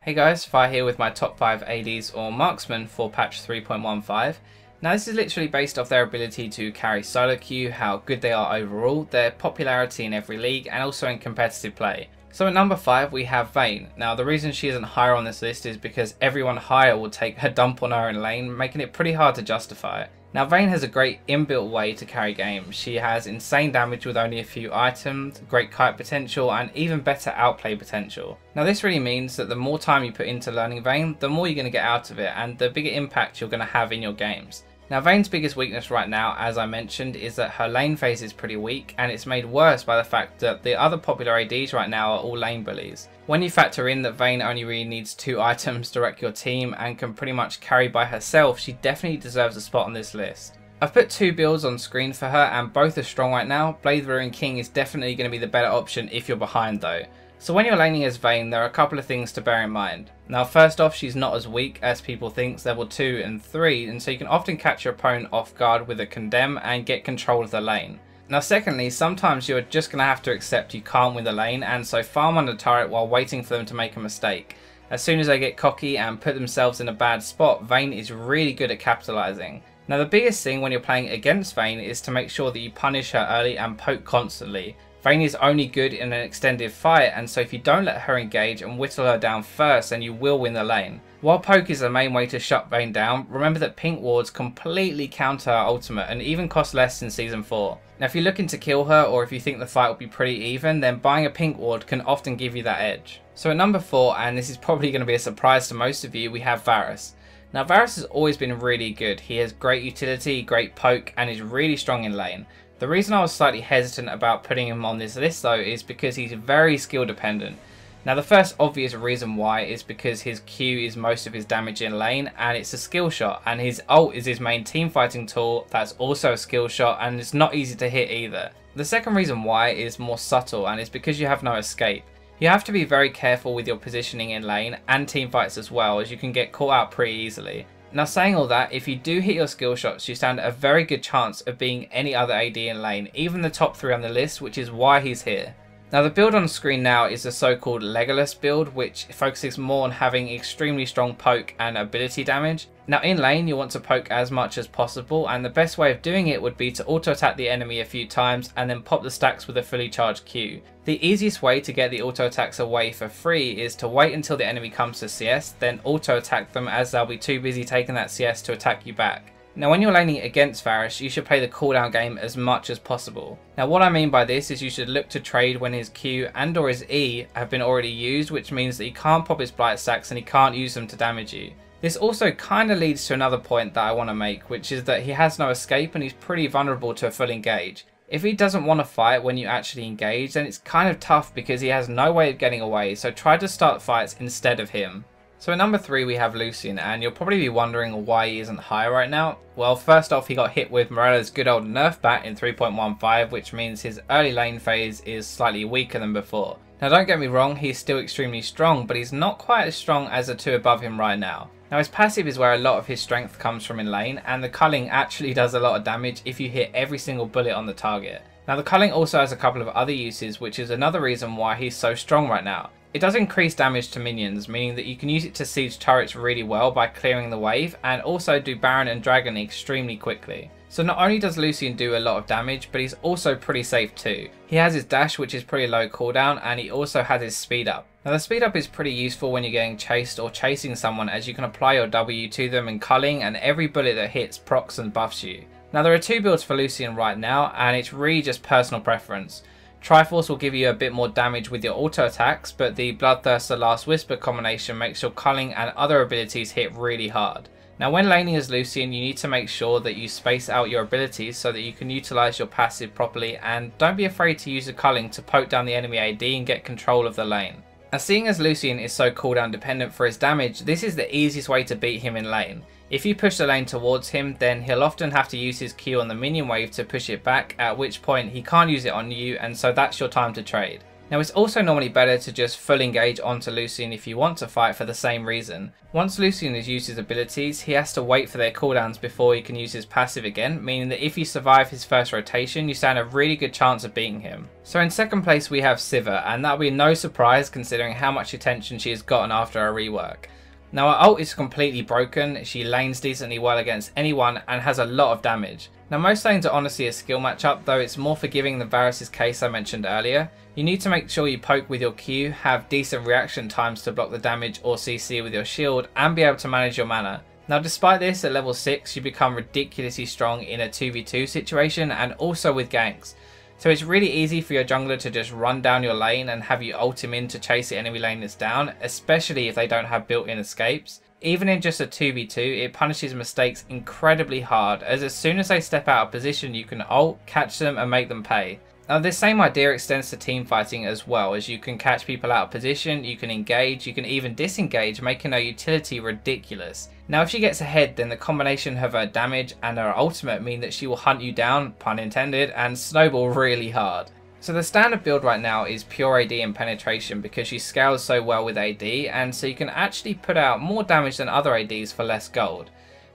Hey guys, Fire here with my top 5 ADs or marksmen for patch 3.15. Now this is literally based off their ability to carry solo queue, how good they are overall, their popularity in every league and also in competitive play. So at number 5 we have Vayne. Now the reason she isn't higher on this list is because everyone higher will take a dump on her in lane, making it pretty hard to justify it. Now Vayne has a great inbuilt way to carry games. She has insane damage with only a few items, great kite potential and even better outplay potential. Now this really means that the more time you put into learning Vayne, the more you're going to get out of it and the bigger impact you're going to have in your games. Now Vayne's biggest weakness right now, as I mentioned, is that her lane phase is pretty weak, and it's made worse by the fact that the other popular ADs right now are all lane bullies. When you factor in that Vayne only really needs 2 items to wreck your team and can pretty much carry by herself, she definitely deserves a spot on this list. I've put 2 builds on screen for her and both are strong right now. Blade Ruin King is definitely going to be the better option if you're behind though. So when you're laning as Vayne, there are a couple of things to bear in mind. Now first off, she's not as weak as people think, level 2 and 3, and so you can often catch your opponent off guard with a condemn and get control of the lane. Now secondly, sometimes you're just going to have to accept you can't win the lane and so farm on the turret while waiting for them to make a mistake. As soon as they get cocky and put themselves in a bad spot, Vayne is really good at capitalizing. Now the biggest thing when you're playing against Vayne is to make sure that you punish her early and poke constantly. Vayne is only good in an extended fight, and so if you don't let her engage and whittle her down first, then you will win the lane. While poke is the main way to shut Vayne down, remember that pink wards completely counter her ultimate and even cost less in season 4. Now if you're looking to kill her or if you think the fight will be pretty even, then buying a pink ward can often give you that edge. So at number 4, and this is probably going to be a surprise to most of you, we have Faris. Now Faris has always been really good. He has great utility, great poke and is really strong in lane. The reason I was slightly hesitant about putting him on this list though is because he's very skill dependent. Now the first obvious reason why is because his Q is most of his damage in lane and it's a skill shot, and his ult is his main team fighting tool that's also a skill shot and it's not easy to hit either. The second reason why is more subtle and it's because you have no escape. You have to be very careful with your positioning in lane and team fights as well, as you can get caught out pretty easily. Now saying all that, if you do hit your skill shots, you stand a very good chance of being any other AD in lane, even the top 3 on the list, which is why he's here. Now the build on screen now is the so-called Legolas build, which focuses more on having extremely strong poke and ability damage. Now in lane you want to poke as much as possible, and the best way of doing it would be to auto attack the enemy a few times and then pop the stacks with a fully charged Q. The easiest way to get the auto attacks away for free is to wait until the enemy comes to CS, then auto attack them as they'll be too busy taking that CS to attack you back. Now when you're laning against Faris, you should play the cooldown game as much as possible. Now what I mean by this is you should look to trade when his Q and or his E have been already used, which means that he can't pop his blight stacks and he can't use them to damage you. This also kind of leads to another point that I want to make, which is that he has no escape and he's pretty vulnerable to a full engage. If he doesn't want to fight when you actually engage, then it's kind of tough because he has no way of getting away, so try to start fights instead of him. So at number 3 we have Lucian, and you'll probably be wondering why he isn't higher right now. Well, first off, he got hit with Morella's good old nerf bat in 3.15, which means his early lane phase is slightly weaker than before. Now don't get me wrong, he's still extremely strong, but he's not quite as strong as the 2 above him right now. Now his passive is where a lot of his strength comes from in lane, and the culling actually does a lot of damage if you hit every single bullet on the target. Now the culling also has a couple of other uses, which is another reason why he's so strong right now. It does increase damage to minions, meaning that you can use it to siege turrets really well by clearing the wave, and also do Baron and Dragon extremely quickly. So not only does Lucian do a lot of damage, but he's also pretty safe too. He has his dash, which is pretty low cooldown, and he also has his speed up. Now the speed up is pretty useful when you're getting chased or chasing someone, as you can apply your W to them and culling, and every bullet that hits procs and buffs you. Now there are 2 builds for Lucian right now, and it's really just personal preference. Triforce will give you a bit more damage with your auto attacks, but the Bloodthirster Last Whisper combination makes your culling and other abilities hit really hard. Now when laning as Lucian, you need to make sure that you space out your abilities so that you can utilise your passive properly, and don't be afraid to use the culling to poke down the enemy AD and get control of the lane. Now seeing as Lucian is so cooldown dependent for his damage, this is the easiest way to beat him in lane. If you push the lane towards him, then he'll often have to use his Q on the minion wave to push it back, at which point he can't use it on you, and so that's your time to trade. Now it's also normally better to just full engage onto Lucian if you want to fight for the same reason. Once Lucian has used his abilities, he has to wait for their cooldowns before he can use his passive again, meaning that if you survive his first rotation, you stand a really good chance of beating him. So in second place we have Sivir, and that'll be no surprise considering how much attention she has gotten after her rework. Now her ult is completely broken, she lanes decently well against anyone and has a lot of damage. Now most lanes are honestly a skill matchup, though it's more forgiving than Faris' case I mentioned earlier. You need to make sure you poke with your Q, have decent reaction times to block the damage or CC with your shield, and be able to manage your mana. Now despite this, at level 6 you become ridiculously strong in a 2v2 situation and also with ganks. So it's really easy for your jungler to just run down your lane and have you ult him in to chase the enemy lane that's down, especially if they don't have built-in escapes. Even in just a 2v2, it punishes mistakes incredibly hard, as soon as they step out of position you can ult, catch them and make them pay. Now this same idea extends to team fighting as well, as you can catch people out of position, you can engage, you can even disengage, making her utility ridiculous. Now if she gets ahead, then the combination of her damage and her ultimate mean that she will hunt you down, pun intended, and snowball really hard. So the standard build right now is pure AD and penetration because she scales so well with AD, and so you can actually put out more damage than other ADs for less gold.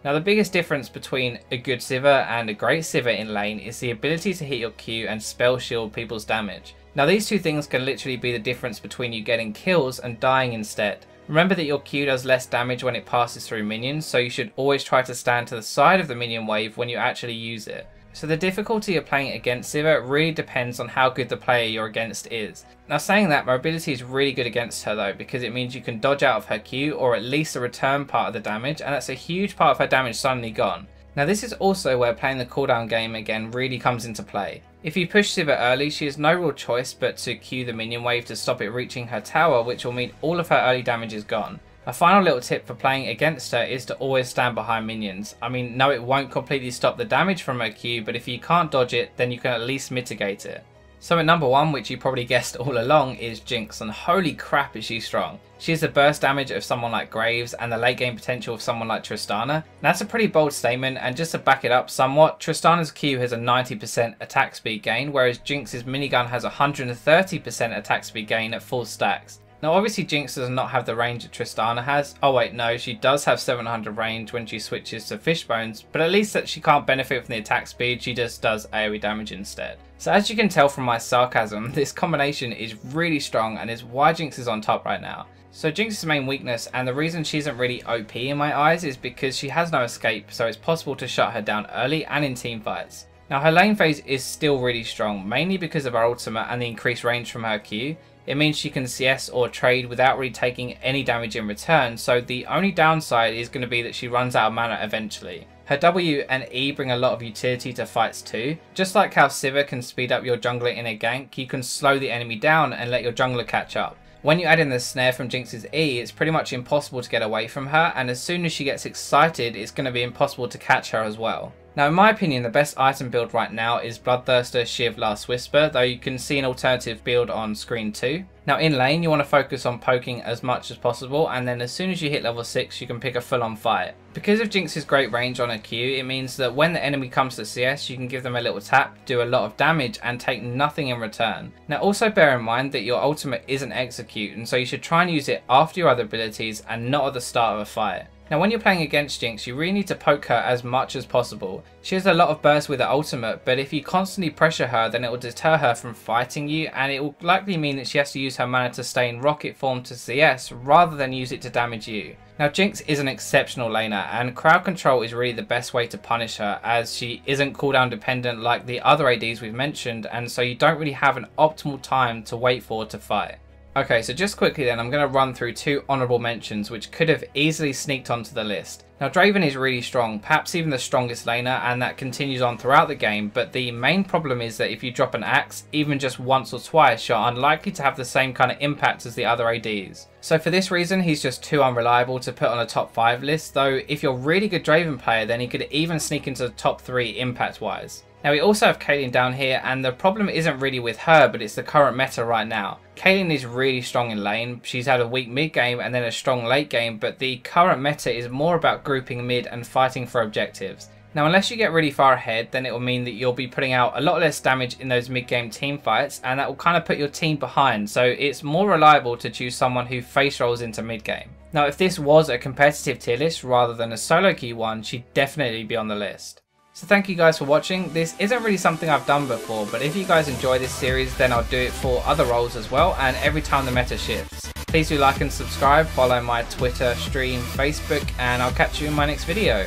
Now the biggest difference between a good Sivir and a great Sivir in lane is the ability to hit your Q and spell shield people's damage. Now these two things can literally be the difference between you getting kills and dying instead. Remember that your Q does less damage when it passes through minions, so you should always try to stand to the side of the minion wave when you actually use it. So the difficulty of playing against Sivir really depends on how good the player you're against is. Now saying that, my ability is really good against her though, because it means you can dodge out of her Q or at least the return part of the damage, and that's a huge part of her damage suddenly gone. Now this is also where playing the cooldown game again really comes into play. If you push Sivir early, she has no real choice but to Q the minion wave to stop it reaching her tower, which will mean all of her early damage is gone. A final little tip for playing against her is to always stand behind minions. I mean, no, it won't completely stop the damage from her Q, but if you can't dodge it, then you can at least mitigate it. So at number 1, which you probably guessed all along, is Jinx, and holy crap is she strong. She has the burst damage of someone like Graves and the late game potential of someone like Tristana. That's a pretty bold statement, and just to back it up somewhat, Tristana's Q has a 90% attack speed gain, whereas Jinx's minigun has a 130% attack speed gain at full stacks. Now obviously Jinx does not have the range that Tristana has. Oh wait, no, she does have 700 range when she switches to Fishbones, but at least that she can't benefit from the attack speed, she just does AoE damage instead. So as you can tell from my sarcasm, this combination is really strong and is why Jinx is on top right now. So Jinx's main weakness, and the reason she isn't really OP in my eyes, is because she has no escape, so it's possible to shut her down early and in team fights. Now her lane phase is still really strong, mainly because of her ultimate and the increased range from her Q. It means she can CS or trade without really taking any damage in return, so the only downside is going to be that she runs out of mana eventually. Her W and E bring a lot of utility to fights too. Just like how Sivir can speed up your jungler in a gank, you can slow the enemy down and let your jungler catch up. When you add in the snare from Jinx's E, it's pretty much impossible to get away from her, and as soon as she gets excited, it's going to be impossible to catch her as well. Now in my opinion, the best item build right now is Bloodthirster, Shiv, Last Whisper, though you can see an alternative build on screen too. Now in lane, you want to focus on poking as much as possible, and then as soon as you hit level 6, you can pick a full on fight. Because of Jinx's great range on her Q, it means that when the enemy comes to CS, you can give them a little tap, do a lot of damage, and take nothing in return. Now also bear in mind that your ultimate isn't execute, and so you should try and use it after your other abilities and not at the start of a fight. Now when you're playing against Jinx, you really need to poke her as much as possible. She has a lot of burst with her ultimate, but if you constantly pressure her, then it will deter her from fighting you, and it will likely mean that she has to use her mana to stay in rocket form to CS rather than use it to damage you. Now Jinx is an exceptional laner, and crowd control is really the best way to punish her, as she isn't cooldown dependent like the other ADs we've mentioned, and so you don't really have an optimal time to wait for to fight. Okay, so just quickly then, I'm going to run through 2 honourable mentions which could have easily sneaked onto the list. Now Draven is really strong, perhaps even the strongest laner, and that continues on throughout the game, but the main problem is that if you drop an axe, even just once or twice, you're unlikely to have the same kind of impact as the other ADs. So for this reason, he's just too unreliable to put on a top 5 list, though if you're a really good Draven player, then he could even sneak into the top 3 impact wise. Now we also have Caitlyn down here, and the problem isn't really with her, but it's the current meta right now. Caitlyn is really strong in lane, she's had a weak mid game and then a strong late game, but the current meta is more about grouping mid and fighting for objectives. Now unless you get really far ahead, then it will mean that you'll be putting out a lot less damage in those mid-game team fights, and that will kind of put your team behind, so it's more reliable to choose someone who face rolls into mid-game. Now if this was a competitive tier list rather than a solo queue one, she'd definitely be on the list. So thank you guys for watching. This isn't really something I've done before, but if you guys enjoy this series, then I'll do it for other roles as well, and every time the meta shifts. Please do like and subscribe, follow my Twitter, stream, Facebook, and I'll catch you in my next video.